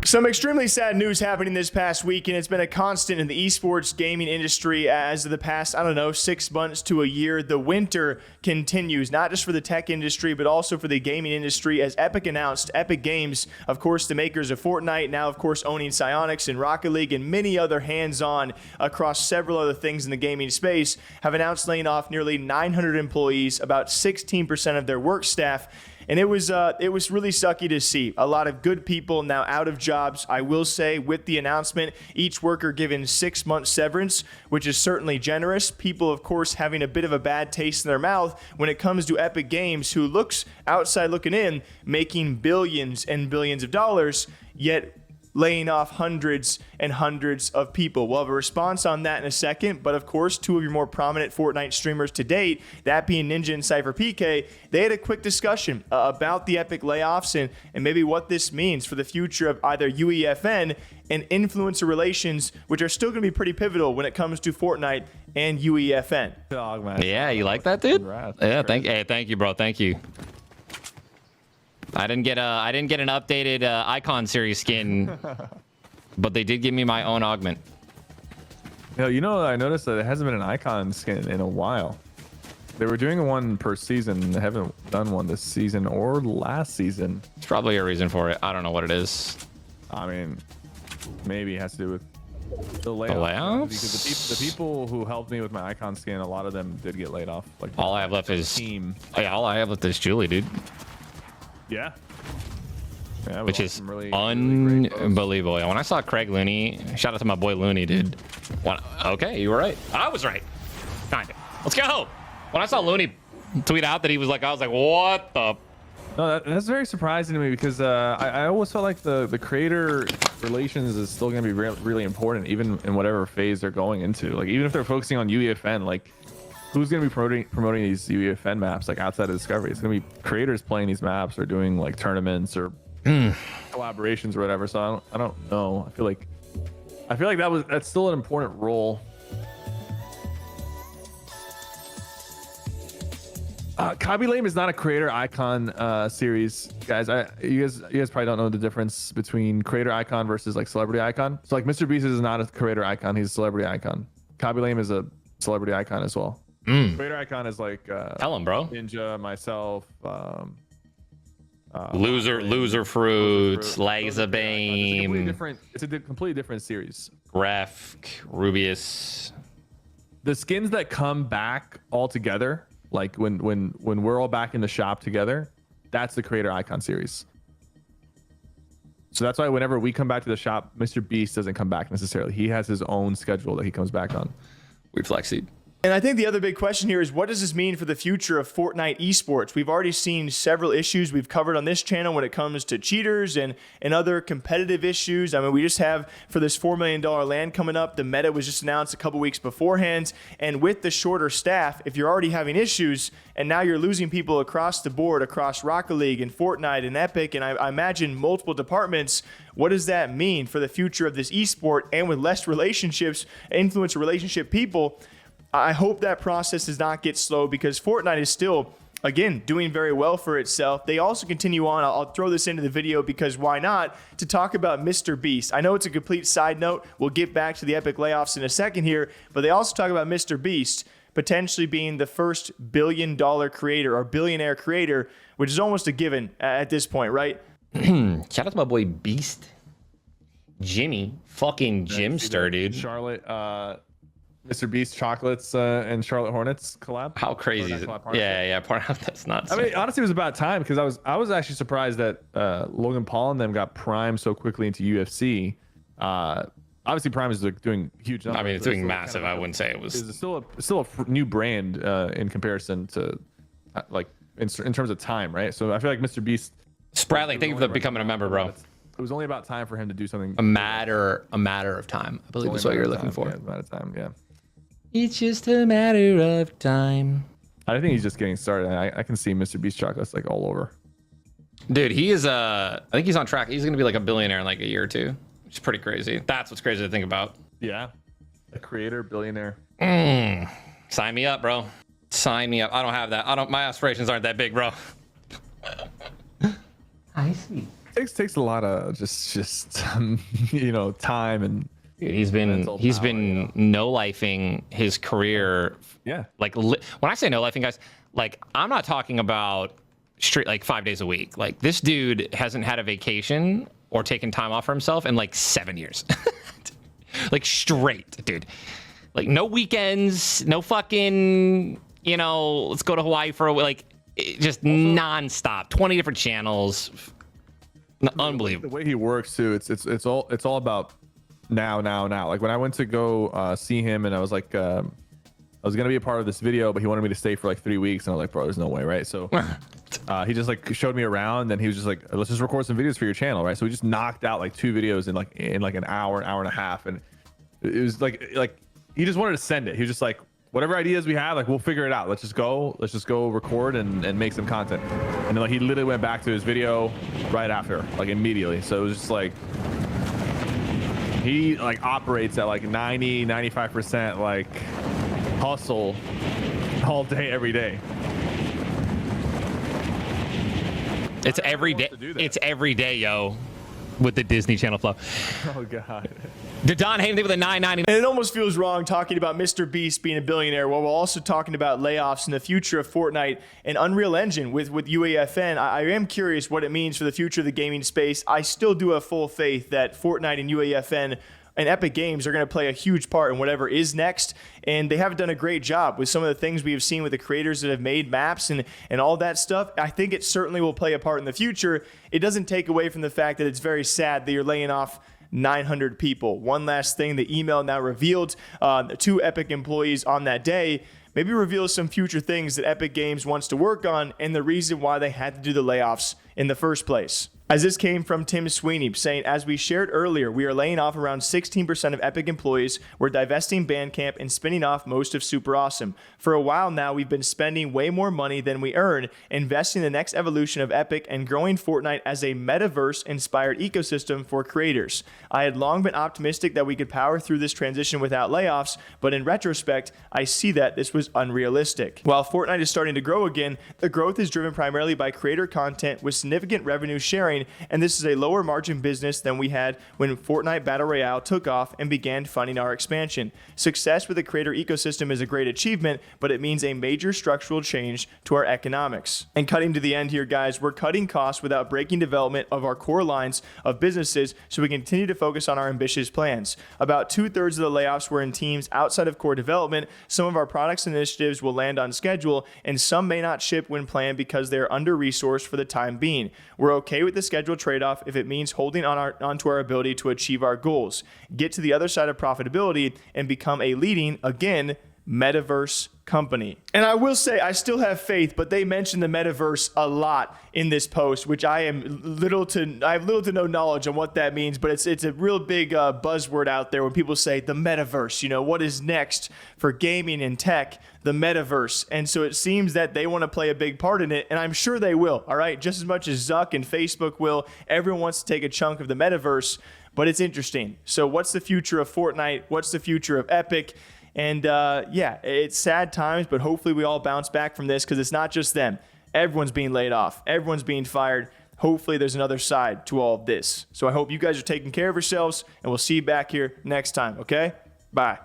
Some extremely sad news happening this past week, and it's been a constant in the esports gaming industry as of the past, I don't know, 6 months to a year. The winter continues, not just for the tech industry, but also for the gaming industry, as Epic announced. Epic Games, of course, the makers of Fortnite, now, of course, owning Psyonix and Rocket League and many other hands-on across several other things in the gaming space, have announced laying off nearly 900 employees, about 16% of their work staff. And it was really sucky to see. A lot of good people now out of jobs. I will say, with the announcement, each worker given 6 months severance, which is certainly generous. People, of course, having a bit of a bad taste in their mouth when it comes to Epic Games, who looks outside looking in, making billions and billions of dollars, yet laying off hundreds and hundreds of people. We'll have a response on that in a second, but of course, two of your more prominent Fortnite streamers to date, that being Ninja and SypherPK, they had a quick discussion about the Epic layoffs and maybe what this means for the future of either UEFN and influencer relations, which are still going to be pretty pivotal when it comes to Fortnite and UEFN. Dog, man. Yeah, you like that, dude? Congrats. Yeah, thank you, bro. Thank you. I didn't get an updated icon series skin, but they did give me my own augment. You know, I noticed that it hasn't been an icon skin in a while. They were doing one per season. They haven't done one this season or last season. There's probably a reason for it. I don't know what it is. I mean, maybe it has to do with the layoffs. The layouts? Because the people who helped me with my icon skin, a lot of them did get laid off. Like All I have left is team. Oh, yeah, all I have left is Julie, dude. Yeah. Yeah, Which is really unbelievable. When I saw Craig Looney, shout out to my boy Looney, dude. Okay, you were right. I was right. Kind of. Let's go. When I saw Looney tweet out that he was like, I was like, what the? No, that's very surprising to me because I always felt like the creator relations is still going to be really important, even in whatever phase they're going into. Like, even if they're focusing on UEFN, like, who's going to be promoting these UEFN maps, like, outside of Discovery? It's going to be creators playing these maps or doing, like, tournaments or collaborations or whatever. So I don't know. I feel like that's still an important role. Copy Lame is not a creator icon series, guys. You guys probably don't know the difference between creator icon versus like celebrity icon. So like MrBeast is not a creator icon; he's a celebrity icon. Copy Lame is a celebrity icon as well. Creator icon is like Tell him, bro. Ninja, myself, Loser Fruits, Laser Beam. It's a completely different series. Graph, Rubius. The skins that come back all together, like when we're all back in the shop together, that's the creator icon series. So that's why whenever we come back to the shop, MrBeast doesn't come back necessarily. He has his own schedule that he comes back on. We flexied. And I think the other big question here is, what does this mean for the future of Fortnite esports? We've already seen several issues we've covered on this channel when it comes to cheaters and other competitive issues. I mean, we just have, for this $4 million land coming up, the meta was just announced a couple weeks beforehand. And with the shorter staff, if you're already having issues and now you're losing people across the board, across Rocket League and Fortnite and Epic, and I imagine multiple departments, what does that mean for the future of this esport? And with less relationships, influencer relationship people, I hope that process does not get slow, because Fortnite is still, again, doing very well for itself. They also continue on. I'll throw this into the video because why not, to talk about MrBeast. I know it's a complete side note. We'll get back to the Epic layoffs in a second here, but they also talk about MrBeast potentially being the first billion-dollar creator or billionaire creator, which is almost a given at this point, right? Shout out to my boy Beast. Jimmy. Fucking Jimster, dude. Charlotte, MrBeast chocolates and Charlotte Hornets collab. How crazy is it? Yeah. That's nuts. I mean, honestly, it was about time, because I was actually surprised that Logan Paul and them got Prime so quickly into UFC. Obviously, Prime is like doing huge numbers. I mean, it's doing massive. Kind of, I wouldn't say it was. It's still a new brand in comparison to like in terms of time, right? So I feel like MrBeast. Spratling, thank you for becoming a member, bro. It was only about time for him to do something. A matter of time, I believe is what you're looking for. Yeah, a matter of time, yeah. It's just a matter of time. I think he's just getting started. I can see MrBeast chocolates like all over. Dude, he is I think he's on track. He's gonna be like a billionaire in like a year or two, which is pretty crazy. That's what's crazy to think about. Yeah, a creator, billionaire. Sign me up, bro. Sign me up. I don't have that. My aspirations aren't that big, bro. I see. takes a lot of just you know, time and He's been no lifing his career. Yeah. Like when I say no lifing, guys, like I'm not talking about straight like 5 days a week. Like this dude hasn't had a vacation or taken time off for himself in like 7 years. Like straight, dude. Like no weekends, no fucking, you know, let's go to Hawaii for a week. Like just nonstop, 20 different channels. Unbelievable. The way he works too, it's all about now. Like when I went to go see him, and I was like, I was gonna be a part of this video, but he wanted me to stay for like 3 weeks, and I was like, bro, there's no way, right? So he just like showed me around, and he was just like, let's just record some videos for your channel, right? So we just knocked out like 2 videos in like an hour and a half, and it was like he just wanted to send it. He was just like, whatever ideas we have, like we'll figure it out. Let's just go record and make some content. And then like he literally went back to his video right after, like immediately. So it was just like he like operates at like 95% like hustle all day, every day. It's every day. It's every day, yo, with the Disney Channel flow. Oh god. Did Don Hayden with a 990? And it almost feels wrong talking about MrBeast being a billionaire while we're also talking about layoffs and the future of Fortnite and Unreal Engine with UEFN. I am curious what it means for the future of the gaming space. I still do have full faith that Fortnite and UEFN and Epic Games are going to play a huge part in whatever is next, and they have done a great job with some of the things we have seen with the creators that have made maps and all that stuff. I think it certainly will play a part in the future. It doesn't take away from the fact that it's very sad that you're laying off 900 people. One last thing, the email now revealed 2 Epic employees on that day maybe reveals some future things that Epic Games wants to work on and the reason why they had to do the layoffs in the first place. As this came from Tim Sweeney saying, as we shared earlier, we are laying off around 16% of Epic employees. We're divesting Bandcamp and spinning off most of Super Awesome. For a while now, we've been spending way more money than we earn, investing in the next evolution of Epic and growing Fortnite as a metaverse-inspired ecosystem for creators. I had long been optimistic that we could power through this transition without layoffs, but in retrospect, I see that this was unrealistic. While Fortnite is starting to grow again, the growth is driven primarily by creator content with significant revenue sharing, and this is a lower margin business than we had when Fortnite Battle Royale took off and began funding our expansion. Success with the creator ecosystem is a great achievement, but it means a major structural change to our economics. And cutting to the end here, guys, we're cutting costs without breaking development of our core lines of businesses so we continue to focus on our ambitious plans. About 2/3 of the layoffs were in teams outside of core development. Some of our products and initiatives will land on schedule, and some may not ship when planned because they're under-resourced for the time being. We're okay with the schedule trade-off if it means holding onto our ability to achieve our goals, get to the other side of profitability, and become a leading, again, metaverse company. And I will say I still have faith, but they mention the metaverse a lot in this post, which I have little to no knowledge on what that means, but it's a real big buzzword out there when people say the metaverse, you know, what is next for gaming and tech, the metaverse. And so it seems that they want to play a big part in it, and I'm sure they will, all right? Just as much as Zuck and Facebook will, everyone wants to take a chunk of the metaverse, but it's interesting. So what's the future of Fortnite? What's the future of Epic? And yeah, it's sad times, but hopefully we all bounce back from this because it's not just them. Everyone's being laid off. Everyone's being fired. Hopefully there's another side to all of this. So I hope you guys are taking care of yourselves, and we'll see you back here next time, okay? Bye.